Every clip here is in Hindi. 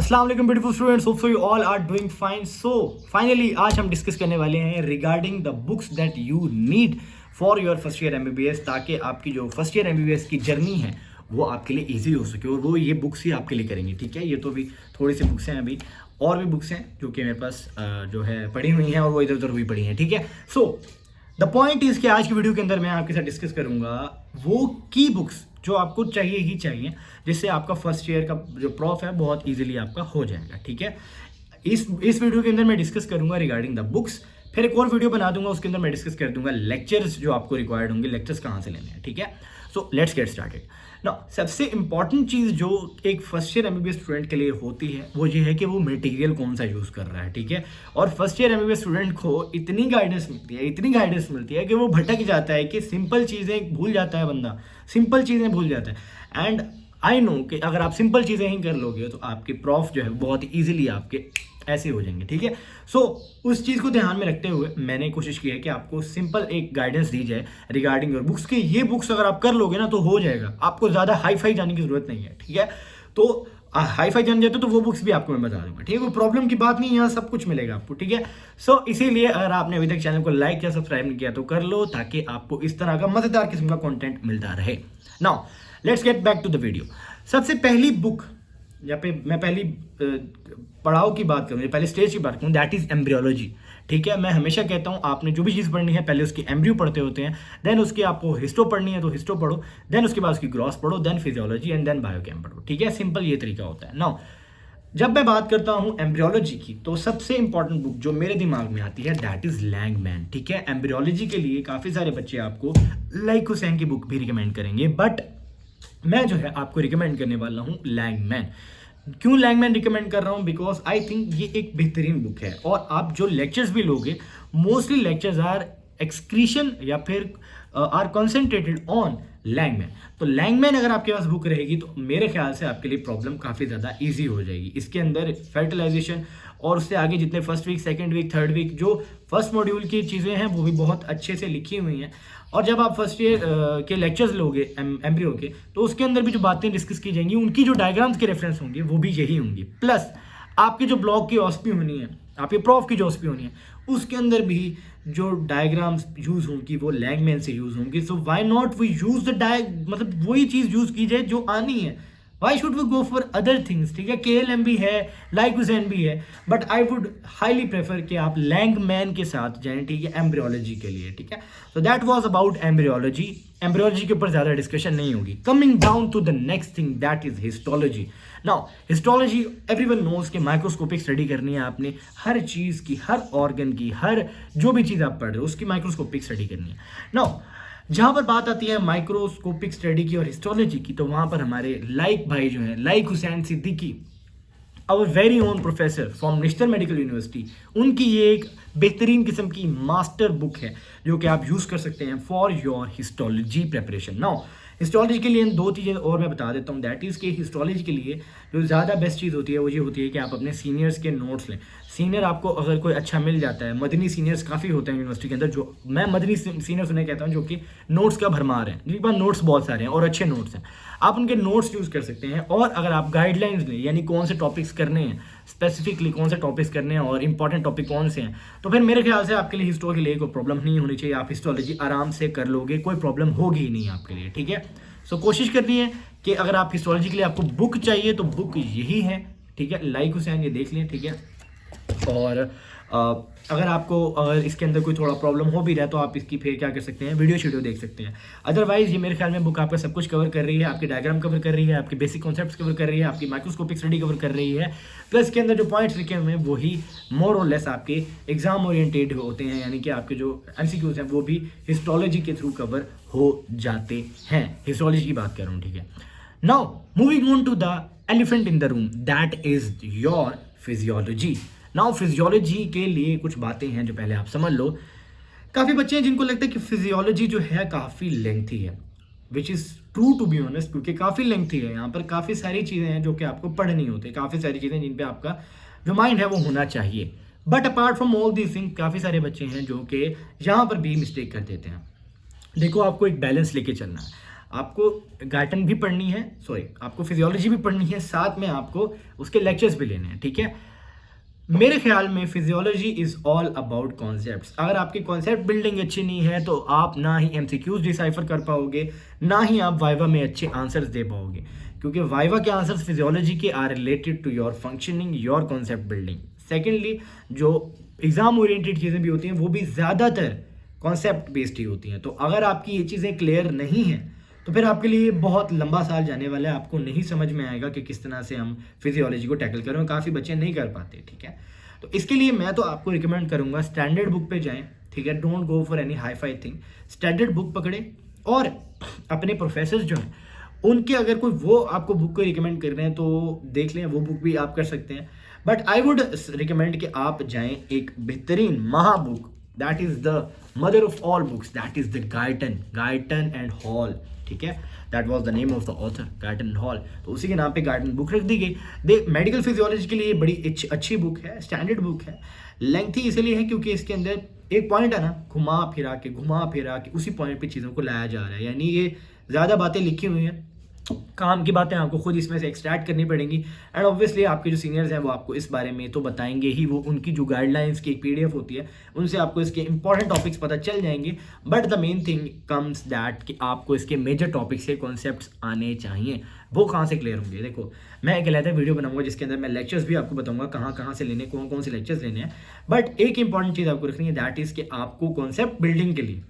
अस्सलाम वालेकुम beautiful students, hope so you all are doing fine. So finally आज हम डिस्कस करने वाले हैं regarding the books that you need for your first year MBBS, ताकि आपकी जो फर्स्ट ईयर एमबीबीएस की जर्नी है वो आपके लिए इजी हो सके, और वो ये बुक्स ही आपके लिए करेंगी। ठीक है, ये तो भी थोड़ी सी बुक्स हैं, अभी और भी बुक्स हैं जो कि मेरे पास जो है पढ़ी हुई हैं और वो इधर उधर भी पढ़ी हैं। ठीक है, सो द पॉइंट इज कि आज की वीडियो के अंदर मैं आपके साथ डिस्कस करूंगा वो की बुक्स जो आपको चाहिए ही चाहिए, जिससे आपका फर्स्ट ईयर का जो प्रॉफ है बहुत इजीली आपका हो जाएगा। ठीक है, इस वीडियो के अंदर मैं डिस्कस करूंगा रिगार्डिंग द बुक्स, फिर एक और वीडियो बना दूंगा उसके अंदर मैं डिस्कस कर दूंगा लेक्चर्स जो आपको रिक्वायर्ड होंगे, लेक्चर्स कहाँ से लेने हैं। ठीक है, so let's get started now. सबसे इंपॉर्टेंट चीज़ जो एक फर्स्ट ईयर एमबीबीएस स्टूडेंट के लिए होती है वो ये है कि वो मटेरियल कौन सा यूज़ कर रहा है। ठीक है, और फर्स्ट ईयर एमबीबीएस स्टूडेंट को इतनी गाइडेंस मिलती है कि वो भटक जाता है कि सिंपल चीज़ें भूल जाता है, बंदा सिंपल चीज़ें भूल जाता है। एंड आई नो कि अगर आप सिंपल चीज़ें ही कर लोगे तो आपके प्रॉफ जो है बहुत ईजिली आपके ऐसे हो जाएंगे। ठीक है, सो उस चीज़ को ध्यान में रखते हुए मैंने कोशिश की है कि आपको सिंपल एक गाइडेंस दी जाए रिगार्डिंग योर बुक्स के ये बुक्स अगर आप कर लोगे ना तो हो जाएगा, आपको ज़्यादा हाई फाई जाने की जरूरत नहीं है। ठीक है, तो हाई फाई जान जाते तो वो बुक्स भी आपको मैं बता दूंगा। ठीक है, वो प्रॉब्लम की बात नहीं, यहाँ सब कुछ मिलेगा आपको। ठीक है, सो इसीलिए अगर आपने अभी तक चैनल को लाइक या सब्सक्राइब नहीं किया तो कर लो, ताकि आपको इस तरह का मजेदार किस्म का कंटेंट मिलता रहे। Now let's get back to the video. सबसे पहली बुक या पे मैं पहली पड़ाव की बात करूँ, पहले स्टेज की बात करूँ, दैट इज एम्ब्रियोलॉजी। ठीक है, मैं हमेशा कहता हूँ आपने जो भी चीज़ पढ़नी है पहले उसकी एम्ब्रियो पढ़ते होते हैं, देन उसकी आपको हिस्टो पढ़नी है तो हिस्टो पढ़ो, देन उसके बाद उसकी ग्रॉस पढ़ो, then physiology and then biochem पढ़ो। ठीक है, सिंपल ये तरीका होता है। नाउ जब मैं बात करता हूँ एम्ब्रियोलॉजी की तो सबसे इंपॉर्टेंट बुक जो मेरे दिमाग में आती है दैट इज लैंगमैन। ठीक है, एम्ब्रियोलॉजी के लिए काफ़ी सारे बच्चे आपको लाइक हुसैन की बुक भी रिकमेंड करेंगे, बट मैं जो है आपको रिकमेंड करने वाला हूँ लैंगमैन। क्यों लैंगमैन रिकमेंड कर रहा हूँ? बिकॉज आई थिंक ये एक बेहतरीन बुक है, और आप जो लेक्चर्स भी लोगे मोस्टली लेक्चर्स आर एक्सक्रीशन या फिर आर कॉन्सेंट्रेटेड ऑन लैंगमैन। तो लैंगमैन अगर आपके पास बुक रहेगी तो मेरे ख्याल से आपके लिए प्रॉब्लम काफ़ी ज़्यादा ईजी हो जाएगी। इसके अंदर फर्टिलाइजेशन और उससे आगे जितने first week, second week, third week जो फर्स्ट मॉड्यूल की चीज़ें हैं वो भी बहुत अच्छे से लिखी हुई हैं। और जब आप फर्स्ट ईयर के लेक्चर्स लोगे एम्ब्रियो के तो उसके अंदर भी जो बातें डिस्कस की जाएंगी उनकी जो डायग्राम्स के रेफरेंस होंगे वो भी यही होंगी, प्लस आपकी जो ब्लॉक की ऑस्पी होनी है, आपके प्रॉफ की जो ऑस्पी होनी है उसके अंदर भी जो डायग्राम्स यूज़ होंगी वो लैंगमैन से यूज़ होंगी। So why not we use the मतलब वही चीज़ यूज़ की जाए जो आनी है, why should we go for other things. ठीक है, KLM भी है, लाइक हुसैन भी है, but I would highly prefer कि आप लैंगमैन के साथ जाएं। ठीक है, एम्ब्रियोलॉजी के लिए। ठीक है, so that was about embryology. Embryology के ऊपर ज़्यादा डिस्कशन नहीं होगी। Coming down to the next thing that is histology. Now histology everyone knows के माइक्रोस्कोपिक स्टडी करनी है आपने, हर चीज़ की, हर ऑर्गन की, हर जो भी चीज़ आप पढ़ रहे हो उसकी माइक्रोस्कोपिक स्टडी करनी है। नाउ जहाँ पर बात आती है माइक्रोस्कोपिक स्टडी की और हिस्टोलॉजी की तो वहाँ पर हमारे लाइक भाई जो हैं, like Hussain Siddiqui, our very own professor from National Medical University, उनकी ये एक बेहतरीन किस्म की मास्टर बुक है जो कि आप यूज़ कर सकते हैं for your histology preparation. Now histology के लिए दो चीज़ें और मैं बता देता हूँ, दैट इज़ कि हिस्टोलॉजी के लिए जो ज़्यादा बेस्ट चीज़ होती है वो ये होती है कि आप अपने सीनियर्स के नोट्स लें। सीनियर आपको अगर कोई अच्छा मिल जाता है, मदनी सीनियर्स काफ़ी होते हैं यूनिवर्सिटी के अंदर, जो मैं मदनी सीनियर्स उन्हें कहता हूँ जो कि नोट्स का भरमार है, जिनके पास नोट्स बहुत सारे हैं और अच्छे नोट्स हैं, आप उनके नोट्स यूज़ कर सकते हैं। और अगर आप गाइडलाइंस लें, यानी कौन से टॉपिक्स करने हैं, स्पेसिफिकली कौन से टॉपिक्स करने हैं और इंपॉर्टेंट टॉपिक कौन से हैं, तो फिर मेरे ख्याल से आपके लिए हिस्टोरी के लिए कोई प्रॉब्लम नहीं होनी चाहिए। आप हिस्टोलॉजी आराम से कर लोगे, कोई प्रॉब्लम होगी ही नहीं आपके लिए। ठीक है, सो कोशिश करनी है कि अगर आप हिस्टोलॉजी के लिए आपको बुक चाहिए तो बुक यही है। ठीक है, लाइक हुसैन, ये देख लें। ठीक है, और अगर इसके अंदर कोई थोड़ा प्रॉब्लम हो भी रहा है तो आप इसकी फिर क्या कर सकते हैं, वीडियो देख सकते हैं। अदरवाइज ये मेरे ख्याल में बुक आपका सब कुछ कवर कर रही है, आपके डायग्राम कवर कर रही है, आपके बेसिक कॉन्सेप्ट्स कवर कर रही है, आपकी माइक्रोस्कोपिक स्टडी कवर कर रही है, प्लस के अंदर जो पॉइंट्स लिखे हुए हैं वही मोर और लेस आपके एग्जाम ओरिएंटेड होते हैं, यानी कि आपके जो MCQs हैं वो भी हिस्टोलॉजी के थ्रू कवर हो जाते हैं। हिस्टोलॉजी की बात कर रहा हूँ। ठीक है, now moving on to the elephant in the room that is your physiology. Now physiology के लिए कुछ बातें हैं जो पहले आप समझ लो। काफ़ी बच्चे हैं जिनको लगता है कि फिजियोलॉजी जो है काफ़ी लेंथी है, which is true to be honest, क्योंकि काफ़ी लेंथी है। यहाँ पर काफ़ी सारी चीज़ें हैं जो कि आपको पढ़नी होती है, काफ़ी सारी चीज़ें जिन पे आपका जो माइंड है वो होना चाहिए। But apart from all these thing काफ़ी सारे बच्चे हैं जो कि यहाँ पर भी मिस्टेक कर देते हैं। देखो, आपको एक बैलेंस लेके चलना है। आपको गायटन भी पढ़नी है, आपको फिजियोलॉजी भी पढ़नी है, साथ में आपको उसके लेक्चर्स भी लेने हैं, ठीक है। मेरे ख्याल में physiology is all about concepts. अगर आपकी कॉन्सेप्ट बिल्डिंग अच्छी नहीं है तो आप ना ही एमसीक्यूज डिसाइफर कर पाओगे, ना ही आप वाइवा में अच्छे आंसर्स दे पाओगे, क्योंकि वाइवा के आंसर्स फिजियोलॉजी के are related to your functioning, your concept building. Secondly, जो एग्ज़ाम ओरिएंटेड चीज़ें भी होती हैं वो भी ज़्यादातर कॉन्सेप्ट बेस्ड ही होती हैं। तो अगर आपकी ये चीज़ें क्लियर नहीं हैं तो फिर आपके लिए बहुत लंबा साल जाने वाला है, आपको नहीं समझ में आएगा कि किस तरह से हम फिजियोलॉजी को टैकल करें, और काफ़ी बच्चे नहीं कर पाते, ठीक है। तो इसके लिए मैं तो आपको रिकमेंड करूंगा स्टैंडर्ड बुक पे जाएं, ठीक है। Don't go for any hi fi thing, standard book पकड़े, और अपने प्रोफेसर जो हैं उनके अगर कोई वो आपको बुक को रिकमेंड कर रहे हैं तो देख लें, वो बुक भी आप कर सकते हैं। बट आई वुड रिकमेंड कि आप जाएं एक बेहतरीन महाबुक, that is the mother of all books, that is the Guyton and Hall, ठीक है। That was the name of the author, Guyton and Hall. तो उसी के नाम पे गायटन बुक रख दी गई। मेडिकल फिजियोलॉजी के लिए बड़ी अच्छी बुक है, स्टैंडर्ड बुक है। लेंथी इसलिए है क्योंकि इसके अंदर एक पॉइंट है ना, घुमा फिरा के उसी पॉइंट पे चीज़ों को लाया जा रहा है, यानी ये ज़्यादा बातें लिखी हुई हैं, काम की बातें आपको खुद इसमें से एक्सट्रैक्ट करनी पड़ेंगी। एंड ऑब्वियसली आपके जो सीनियर्स हैं वो आपको इस बारे में तो बताएंगे ही, वो उनकी जो गाइडलाइंस की एक पीडीएफ होती है उनसे आपको इसके इंपॉर्टेंट टॉपिक्स पता चल जाएंगे। But the main thing comes that कि आपको इसके मेजर टॉपिक्स के कॉन्सेप्ट्स आने चाहिए। वो कहाँ से क्लियर होंगे? देखो, मैं एक अलग वीडियो बनाऊंगा जिसके अंदर मैं लेक्चर्स भी आपको बताऊंगा कहाँ से लेने, कौन से लेक्चर्स लेने हैं। बट एक इंपॉर्टेंट चीज़ आपको रखनी है, दैट इज़ कि आपको कॉन्सेप्ट बिल्डिंग के लिए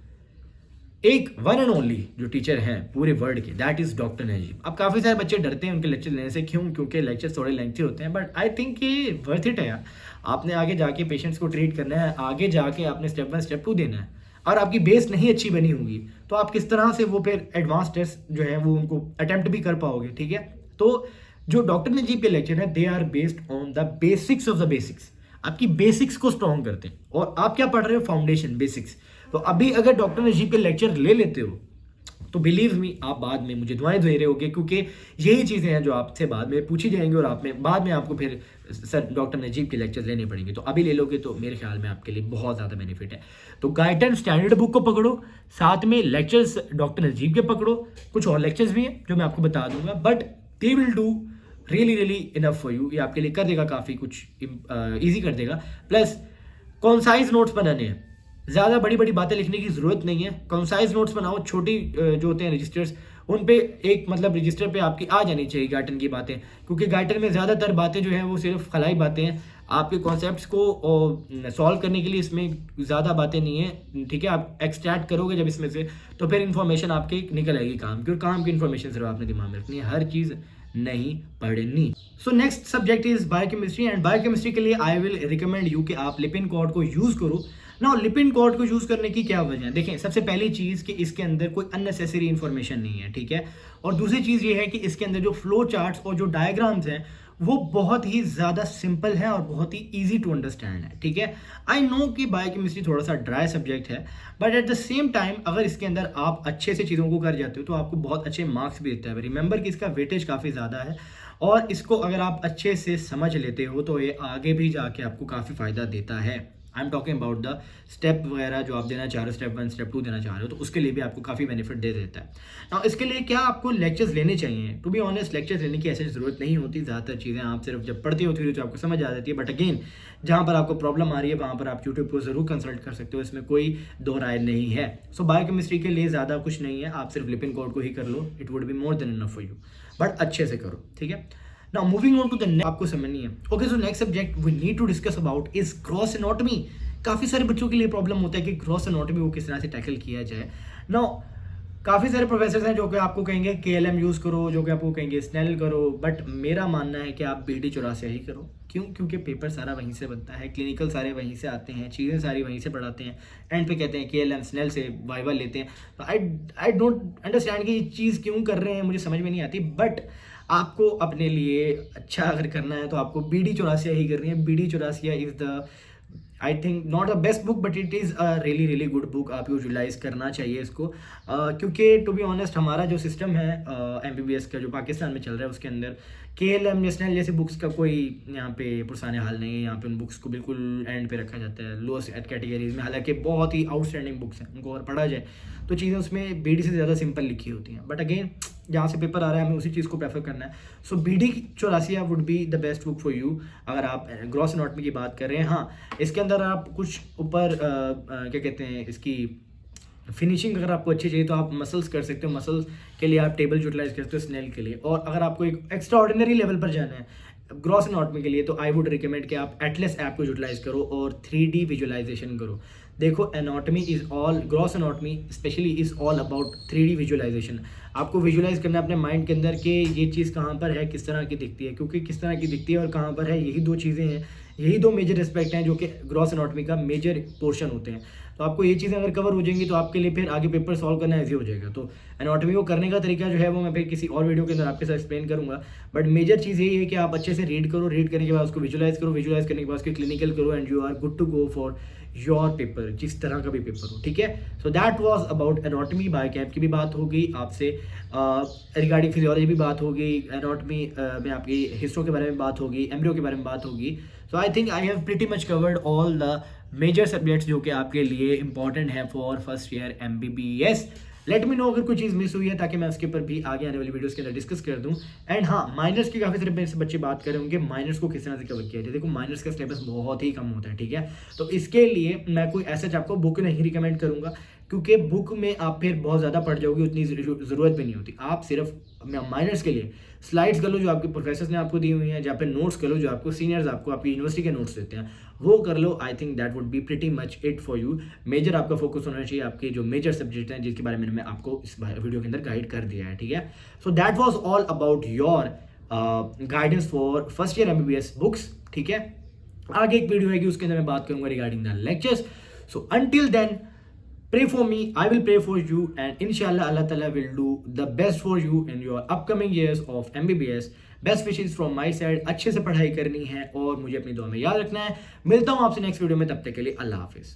एक वन एंड ओनली जो टीचर हैं पूरे वर्ल्ड के, दैट इज डॉक्टर नजीब। अब काफ़ी सारे बच्चे डरते हैं उनके लेक्चर लेने से, क्यों? क्योंकि लेक्चर थोड़े लेंथी होते हैं। बट आई थिंक ये वर्थ इट है यार। आपने आगे जाके पेशेंट्स को ट्रीट करना है, आगे जाके आपने स्टेप 1 स्टेप 2 देना है, और आपकी बेस नहीं अच्छी बनी होगी तो आप किस तरह से वो फिर एडवांस टेस्ट जो है वो उनको अटेम्प्ट भी कर पाओगे, ठीक है। तो जो डॉक्टर नजीब के लेक्चर हैं they are based on the basics of the basics, आपकी बेसिक्स को स्ट्रॉन्ग करते हैं। और आप क्या पढ़ रहे हो? Foundation, basics. तो अभी अगर डॉक्टर नजीब के लेक्चर ले लेते हो तो बिलीव मी आप बाद में मुझे दुआएं दे रहे होगे, क्योंकि यही चीज़ें हैं जो आपसे बाद में पूछी जाएंगी, और बाद में आपको फिर सर डॉक्टर नजीब के लेक्चर्स लेने पड़ेंगे। तो अभी ले लोगे तो मेरे ख्याल में आपके लिए बहुत ज़्यादा बेनिफिट है। तो गाइडन स्टैंडर्ड बुक को पकड़ो, साथ में लेक्चर्स डॉक्टर नजीब के पकड़ो। कुछ और लेक्चर्स भी हैं जो मैं आपको बता दूंगा, but they will do really enough for you. ये आपके लिए कर देगा, काफ़ी कुछ ईजी कर देगा। प्लस कॉन्साइज नोट्स बनाने हैं, ज़्यादा बड़ी बड़ी बातें लिखने की ज़रूरत नहीं है। कंसाइज नोट्स बनाओ, छोटी जो होते हैं रजिस्टर्स, उन पे एक मतलब रजिस्टर पे आपकी आ जानी चाहिए गाइटन की बातें, क्योंकि गाइटन में ज़्यादातर बातें जो हैं वो सिर्फ खलाई बातें हैं। आपके कॉन्सेप्ट्स को सॉल्व करने के लिए इसमें ज़्यादा बातें नहीं है, ठीक है। आप एक्सट्रैक्ट करोगे जब इसमें से तो फिर इन्फॉर्मेशन आपकी निकल आएगी काम की, और काम की इन्फॉर्मेशन सिर्फ आपने दिमाग में रखनी है, हर चीज़ नहीं पढ़नी। सो next subject is biochemistry, and biochemistry के लिए आई विल रिकमेंड यू कि आप लिपिन कोड को यूज़ करो ना। लिपिन कोड को यूज़ करने की क्या वजह है? देखें, सबसे पहली चीज़ कि इसके अंदर कोई अननेसेसरी इन्फॉर्मेशन नहीं है, ठीक है। और दूसरी चीज़ ये है कि इसके अंदर जो फ्लो चार्ट्स और जो डायग्राम्स हैं वो बहुत ही ज़्यादा सिंपल है और बहुत ही ईजी टू अंडरस्टैंड है, ठीक है। आई नो कि बायोकेमिस्ट्री थोड़ा सा ड्राई सब्जेक्ट है, but at the same time अगर इसके अंदर आप अच्छे से चीज़ों को कर जाते हो तो आपको बहुत अच्छे मार्क्स भी देता है। रिमेंबर कि इसका वेटेज काफ़ी ज़्यादा है, और इसको अगर आप अच्छे से समझ लेते हो तो ये आगे भी जाके आपको काफ़ी फ़ायदा देता है। I am talking about the step वगैरह जो आप देना चाह रहे हो, स्टेप 1 स्टेप 2 देना चाह रहे हो, तो उसके लिए भी आपको काफ़ी बेनिफिट दे देता है। ना इसके लिए क्या आपको लेक्चर्स लेने चाहिए? टू बी ऑनेस्ट लेक्चर्स लेने की ऐसी ज़रूरत नहीं होती। ज़्यादातर चीज़ें आप सिर्फ जब पढ़ती होती है तो आपको समझ आ जाती है। बट अगेन, जहाँ पर आपको प्रॉब्लम आ रही है वहाँ पर आप यूट्यूब को ज़रूर कंसल्ट कर सकते हो, इसमें कोई दो राय नहीं है। सो बायोकेमिस्ट्री के लिए ज़्यादा कुछ नहीं है, आप सिर्फ लिपिन कोड को ही कर लो, it would be more than enough for you. But अच्छे से करो, ठीक है। Now moving on to the next, आपको समझनी है। Okay, so next subject we need to discuss about is gross anatomy. काफ़ी सारे बच्चों के लिए प्रॉब्लम होता है कि ग्रॉस एनाटॉमी को किस तरह से टैकल किया जाए। नाउ काफ़ी सारे प्रोफेसर हैं जो कि आपको कहेंगे KLM यूज़ करो, जो कि आपको कहेंगे स्नेल करो, बट मेरा मानना है कि आप BD84 ही करो। क्यों? क्योंकि पेपर सारा वहीं से बनता है, क्लिनिकल सारे वहीं से आते हैं, चीज़ें सारी वहीं से पढ़ाते हैं, एंड पे कहते हैं KLM स्नेल से वाइवा लेते हैं। तो आई डोंट अंडरस्टैंड कि ये चीज़ क्यों कर रहे हैं, मुझे समझ में नहीं आती। बट आपको अपने लिए अच्छा अगर करना है तो आपको BD84 ही करनी है। BD84 is the I think not the best book, but it is a really good book. आप यूटिलाइज करना चाहिए इसको, क्योंकि टू बी ऑनेस्ट हमारा जो सिस्टम है MBBS का जो पाकिस्तान में चल रहा है उसके अंदर KLM नेशनल जैसी बुक्स का कोई यहाँ पे पुरसाने हाल नहीं है। यहाँ पे उन बुक्स को बिल्कुल एंड पे रखा जाता है लोअस्ट कैटेगरीज में, हालांकि बहुत ही आउटस्टैंडिंग बुक्स हैं, उनको अगर पढ़ा जाए तो चीज़ें उसमें BD से ज़्यादा सिंपल लिखी होती हैं। बट अगेन जहाँ से पेपर आ रहा है हमें उसी चीज़ को प्रेफर करना है। सो BD 84 would be the best book for you अगर आप ग्रॉस एनाटॉमी की बात कर रहे हैं। हाँ, इसके अंदर आप कुछ ऊपर क्या कहते हैं, इसकी फिनिशिंग अगर आपको अच्छी चाहिए तो आप मसल्स कर सकते हो। मसल्स के लिए आप टेबल यूटिलाइज करते हो स्नेल के लिए। और अगर आपको एक एक्स्ट्रा ऑर्डिनरी लेवल पर जाना है ग्रॉस एनाटॉमी के लिए तो आई वुड रिकमेंड कि आप एटलस ऐप को यूटिलाइज करो और 3D विजुअलाइजेशन करो। देखो, anatomy is all, gross anatomy specially is all about 3D visualisation. आपको विजुअलाइज करना है अपने माइंड के अंदर कि ये चीज़ कहाँ पर है, किस तरह की दिखती है, क्योंकि किस तरह की दिखती है और कहाँ पर है, यही दो चीज़ें हैं, यही दो मेजर एस्पेक्ट हैं जो कि ग्रॉस एनाटॉमी का मेजर पोर्शन होते हैं। तो आपको ये चीज़ें अगर कवर हो जाएंगी तो आपके लिए फिर आगे पेपर सॉल्व करना ईजी हो जाएगा। तो एनाटॉमी को करने का तरीका जो है वो मैं फिर किसी और वीडियो के अंदर आपके साथ एक्सप्लेन करूंगा। बट मेजर चीज़ यही है कि आप अच्छे से रीड करो, रीड करने के बाद उसको विजुअलाइज करो, विजुअलाइज करने के बाद उसको क्लिनिकल करो and you are good to go for your paper, जिस तरह का भी पेपर हो। ठीक है, so that was about anatomy. Biochem की भी बात हो गई आपसे, रिगार्डिंग फिजियोलॉजी भी बात हो गई, एनाटॉमी में आपकी हिस्टो के बारे में बात होगी, एम्ब्रियो के बारे में बात होगी। So I think I have pretty much covered all the major subjects जो कि आपके लिए इंपॉर्टेंट है for first year MBBS। Let me know अगर कोई चीज़ मिस हुई है ताकि मैं उसके ऊपर भी आगे आने वाली वीडियोस के अंदर डिस्कस कर दूं। एंड हाँ, माइनर्स की काफ़ी सारे मेरे से बच्चे बात कर रहे होंगे माइनर्स को किस तरह से कवर किया जाए। देखो, माइनर्स का सिलेबस बहुत ही कम होता है, ठीक है। तो इसके लिए मैं कोई ऐसा आपको बुक नहीं रिकमेंड करूंगा, क्योंकि बुक में आप फिर बहुत ज़्यादा पढ़ जाओगे, उतनी ज़रूरत भी नहीं होती। आप सिर्फ माइनर्स के लिए स्लाइड्स कर लो जो आपके प्रोफेसर्स ने आपको दी हुई हैं, जहाँ पे नोट्स कर लो जो आपको सीनियर्स आपको आपकी यूनिवर्सिटी के नोट्स देते हैं, वो कर लो। I think that would be pretty much it for you. Major आपका फोकस होना चाहिए आपके जो मेजर सब्जेक्ट हैं जिसके बारे में मैंने आपको इस वीडियो के अंदर गाइड कर दिया है, ठीक है। So that was all about your guidance for first year MBBS books, ठीक है। आगे एक वीडियो आएगी उसके अंदर मैं बात करूंगा regarding the lectures. So until then, pray for me, I will pray for you, and inshallah Allah Ta'ala will do the best for you in your upcoming years of MBBS. Best wishes from my side। अच्छे से पढ़ाई करनी है और मुझे अपनी दुआ में याद रखना है। मिलता हूँ आपसे नेक्स्ट वीडियो में, तब तक के लिए अल्लाह हाफिज़।